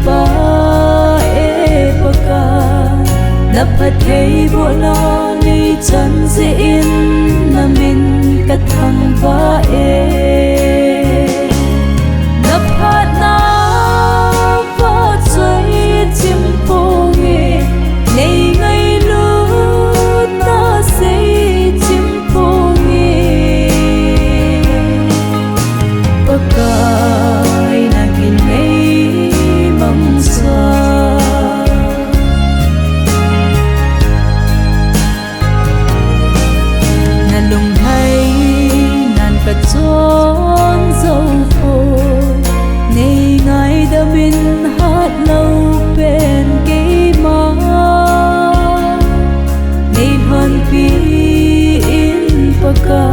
pa e paka na pathei bo na ni chan ze in na min ka thang ba e na phat na va choi chim po nge nei ngai lu na se chim po nge paka na kin nei mang sa na lung hai nan ka chon dâu phôi nei ngai da min hát lâu bên cây má nei hon pi in paka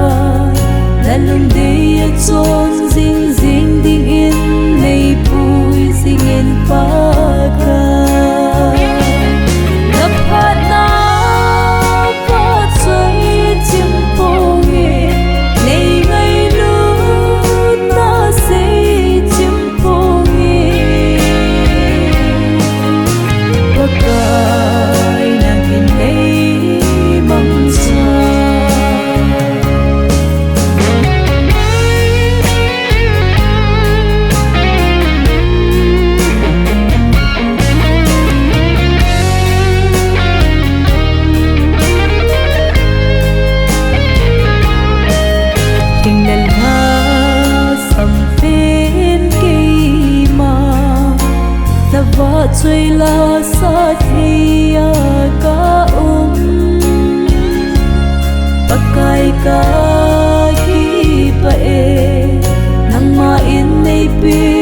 na lung dei chon ding ding ding in nei pui ding in paka na phat na va choi chim po nge nei ngai lu na se chim po nge paka na kin nei mang sa và chơi la sa thia ka pakai ka ki pa e nang ma in nei pi